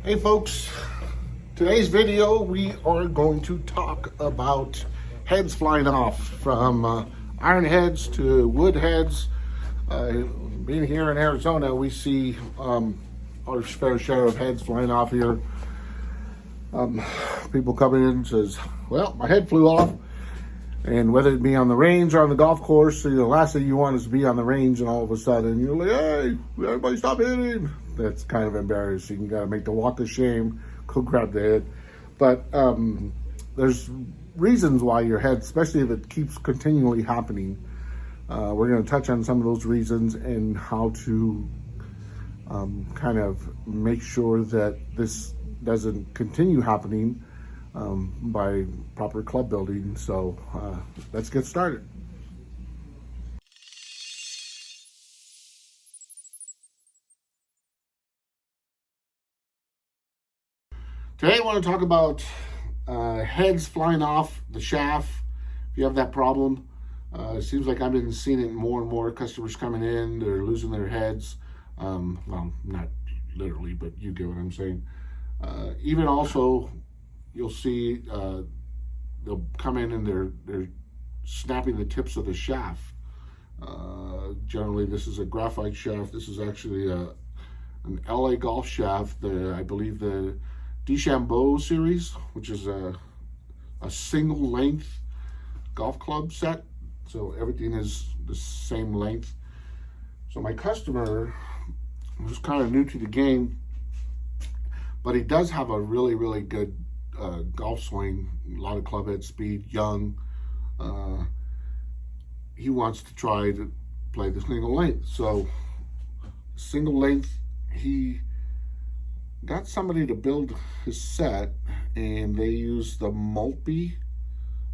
Hey folks, today's video we are going to talk about heads flying off from iron heads to wood heads. Being here in Arizona, we see our fair share of heads flying off here. People coming in and says, well, my head flew off. And whether it be on the range or on the golf course, the last thing you want is to be on the range and all of a sudden you're like, hey, everybody stop hitting. That's kind of embarrassing. You got to make the walk of shame, go grab the head. But there's reasons why your head, especially if it keeps continually happening. We're going to touch on some of those reasons and how to kind of make sure that this doesn't continue happening by proper club building. So let's get started. Today I want to talk about heads flying off the shaft. If you have that problem, it seems like I've been seeing it more and more. Customers coming in, they're losing their heads. Well, not literally, but you get what I'm saying. Even also, you'll see they'll come in and they're snapping the tips of the shaft. Generally, this is a graphite shaft. This is actually an LA Golf shaft. I believe the DeChambeau series, which is a single length golf club set. So everything is the same length. So my customer was kind of new to the game, but he does have a really, really good golf swing, a lot of club head speed, young. He wants to try to play the single length. So single length, he got somebody to build his set, and they used the Mulpey,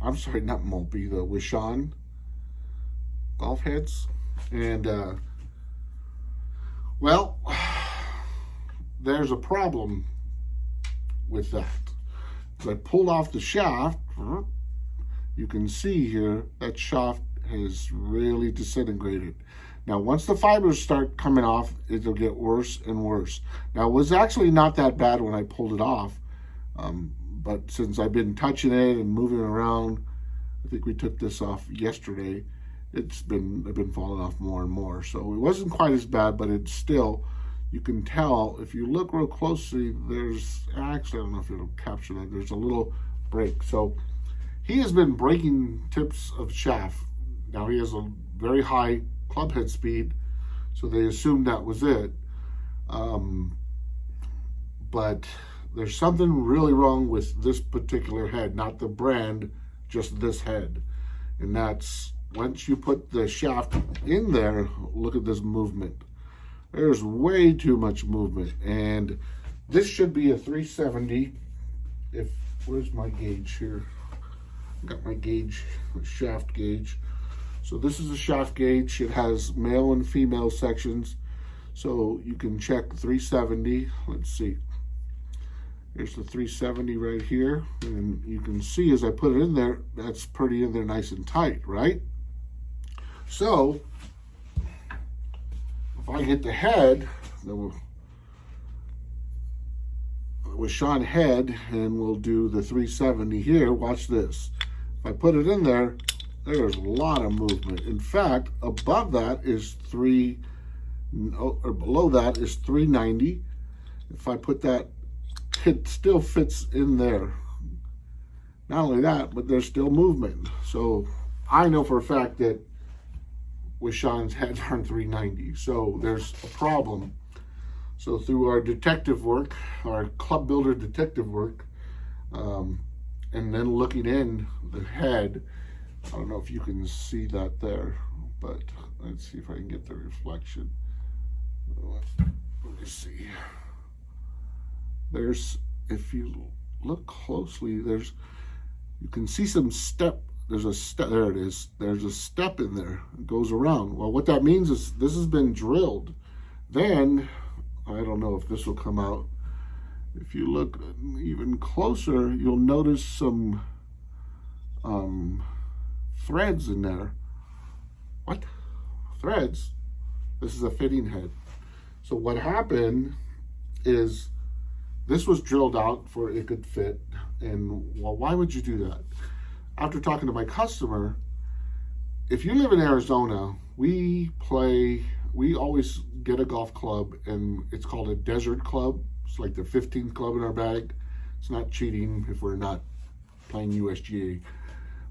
I'm sorry, not Mulpey, the Wishon golf heads. And well, there's a problem with that. As I pulled off the shaft, you can see here that shaft has really disintegrated. Now, once the fibers start coming off, it'll get worse and worse. Now, it was actually not that bad when I pulled it off, but since I've been touching it and moving around, I think we took this off yesterday, it's been falling off more and more. So it wasn't quite as bad, but it's still, you can tell, if you look real closely, there's, actually, I don't know if it'll capture that, there's a little break. So he has been breaking tips of shaft. Now he has a very high club head speed, so they assumed that was it. But there's something really wrong with this particular head, not the brand, just this head. And that's, once you put the shaft in there, look at this movement. There's way too much movement, and this should be a 370. Where's my gauge here? I got my gauge, my shaft gauge. So this is a shaft gauge. It has male and female sections, so you can check 370. Let's see. There's the 370 right here, and you can see as I put it in there, that's pretty in there, nice and tight, right? So if I hit the head, the Wishon head, and we'll do the 370 here. Watch this. If I put it in there, there's a lot of movement. In fact, above that is or below that is 390. If I put that, it still fits in there. Not only that, but there's still movement. So I know for a fact that Wishon's heads aren't 390. So there's a problem. So through our detective work, our club builder detective work, and then looking in the head, I don't know if you can see that there, but let's see if I can get the reflection. Let me see. There's, if you look closely, you can see some step. There's a step, there it is. There's a step in there. It goes around. Well, what that means is this has been drilled. Then, I don't know if this will come out. If you look even closer, you'll notice some threads in there. What? Threads? This is a fitting head. So what happened is This was drilled out for it could fit. And well, why would you do that? After talking to my customer, if you live in Arizona, we always get a golf club, and it's called a desert club. It's like the 15th club in our bag. It's not cheating if we're not playing USGA.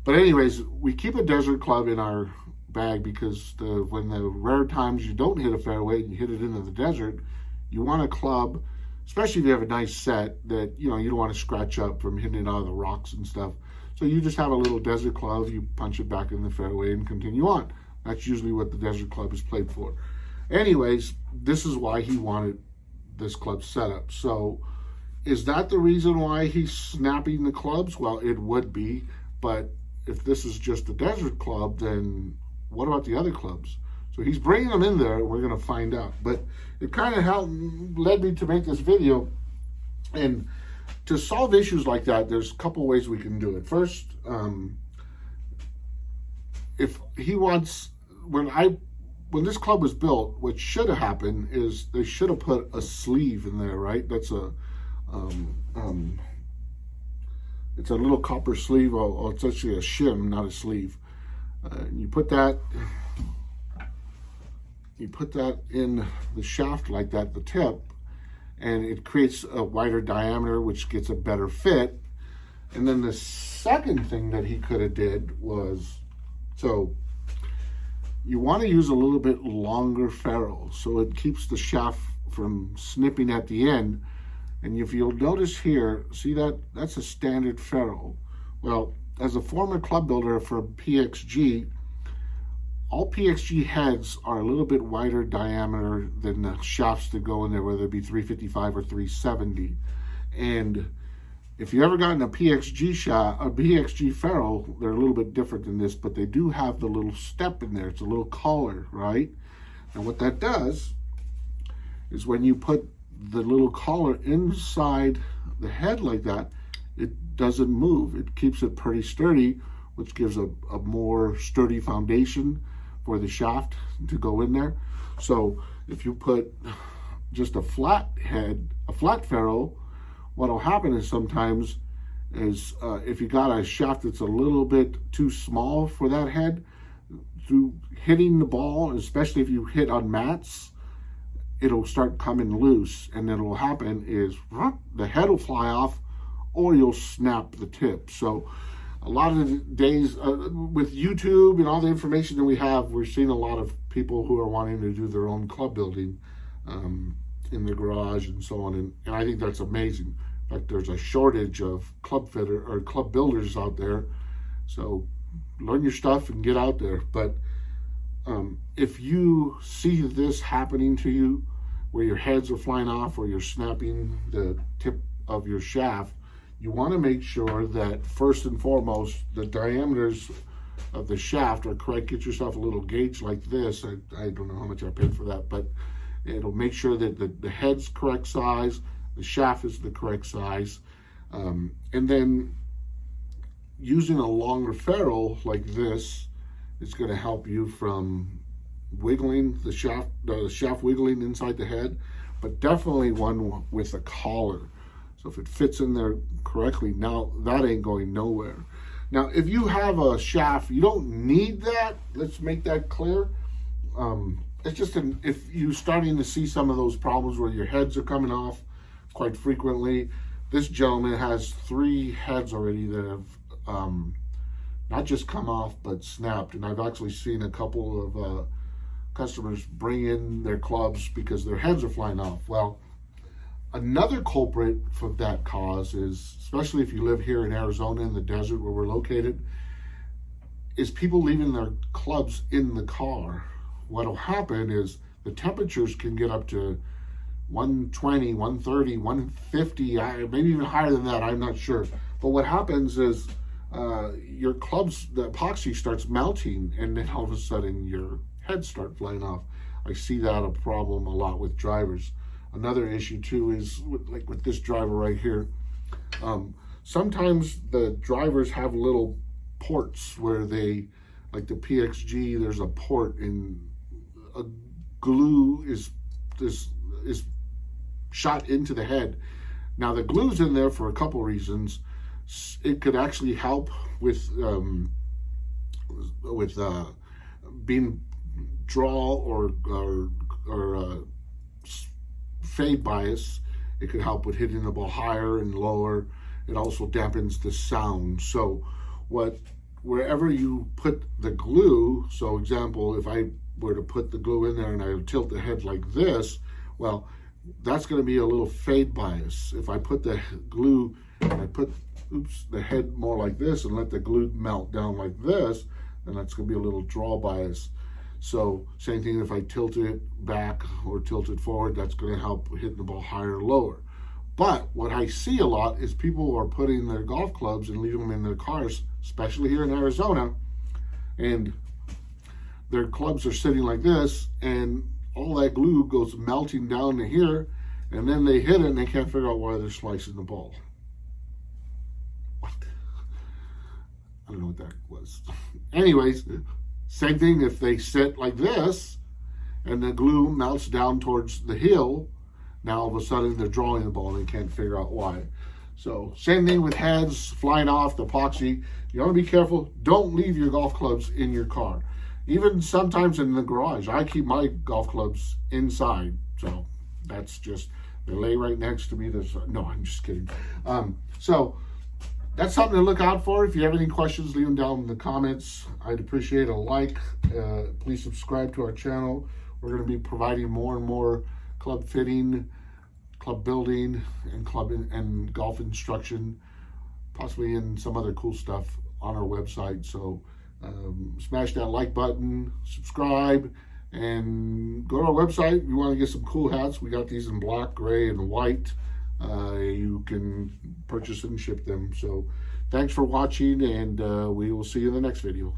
But anyways, we keep a desert club in our bag because when the rare times you don't hit a fairway and you hit it into the desert, you want a club, especially if you have a nice set, that you don't want to scratch up from hitting it out of the rocks and stuff. So you just have a little desert club, you punch it back in the fairway and continue on. That's usually what the desert club is played for. Anyways, this is why he wanted this club set up. So is that the reason why he's snapping the clubs? Well, it would be, but if this is just a desert club, then what about the other clubs? So he's bringing them in there. We're going to find out. But it kind of led me to make this video. And to solve issues like that, there's a couple ways we can do it. First, if he wants, when this club was built, what should have happened is they should have put a sleeve in there, right? That's it's a little copper sleeve, or it's actually a shim, not a sleeve. You put that in the shaft like that, the tip, and it creates a wider diameter, which gets a better fit. And then the second thing that he could have did was, so you want to use a little bit longer ferrule so it keeps the shaft from snipping at the end. And if you'll notice here, see that's a standard ferrule. Well, as a former club builder for PXG, all PXG heads are a little bit wider diameter than the shafts that go in there, whether it be 355 or 370. And if you ever gotten a PXG shaft, a PXG ferrule, they're a little bit different than this, but they do have the little step in there. It's a little collar, right? And what that does is when you put the little collar inside the head like that, it doesn't move. It keeps it pretty sturdy, which gives a more sturdy foundation for the shaft to go in there. So if you put just a flat head, a flat ferrule, what'll happen is sometimes if you got a shaft that's a little bit too small for that head, through hitting the ball, especially if you hit on mats, it'll start coming loose, and then what'll happen is the head will fly off, or you'll snap the tip. So a lot of the days with YouTube and all the information that we have, we're seeing a lot of people who are wanting to do their own club building in their garage and so on, and I think that's amazing. In fact, there's a shortage of club builders out there. So learn your stuff and get out there. But if you see this happening to you, where your heads are flying off or you're snapping the tip of your shaft, you want to make sure that first and foremost the diameters of the shaft are correct. Get yourself a little gauge like this. I don't know how much I paid for that, but it'll make sure that the head's correct size, the shaft is the correct size, and then using a longer ferrule like this is going to help you from wiggling the shaft wiggling inside the head, but definitely one with a collar. So if it fits in there correctly, now that ain't going nowhere. Now, if you have a shaft, you don't need that. Let's make that clear. It's just if you're starting to see some of those problems where your heads are coming off quite frequently. This gentleman has 3 heads already that have not just come off, but snapped. And I've actually seen a couple of customers bring in their clubs because their heads are flying off. Well, another culprit for that cause is, especially if you live here in Arizona in the desert where we're located, is people leaving their clubs in the car. What'll happen is the temperatures can get up to 120, 130, 150, maybe even higher than that, I'm not sure. But what happens is your clubs, the epoxy starts melting, and then all of a sudden your heads start flying off. I see that a problem a lot with drivers. Another issue too is like with this driver right here. Sometimes the drivers have little ports where they, like the PXG, there's a port and a glue is shot into the head. Now the glue's in there for a couple reasons. It could actually help with being draw or fade bias. It could help with hitting the ball higher and lower. It also dampens the sound. So wherever you put the glue, so example, if I were to put the glue in there and I tilt the head like this, well, that's going to be a little fade bias. If I put the glue and I put the head more like this and let the glue melt down like this, then that's going to be a little draw bias. So same thing if I tilt it back or tilt it forward, that's going to help hit the ball higher or lower. But what I see a lot is people are putting their golf clubs and leaving them in their cars, especially here in Arizona, and their clubs are sitting like this, and all that glue goes melting down to here, and then they hit it and they can't figure out why they're slicing the ball. What? I don't know what that was. Anyways, same thing if they sit like this and the glue melts down towards the heel, now all of a sudden they're drawing the ball and they can't figure out why. So same thing with heads flying off, the epoxy. You want to be careful. Don't leave your golf clubs in your car. Even sometimes in the garage. I keep my golf clubs inside. So that's just, they lay right next to me. No, I'm just kidding. So that's something to look out for. If you have any questions, leave them down in the comments. I'd appreciate a like. Please subscribe to our channel. We're going to be providing more and more club fitting, club building, and golf instruction, possibly in some other cool stuff on our website. So smash that like button, subscribe, and go to our website. If you want to get some cool hats, we got these in black, gray, and white. You can purchase and ship them. So thanks for watching, and we will see you in the next video.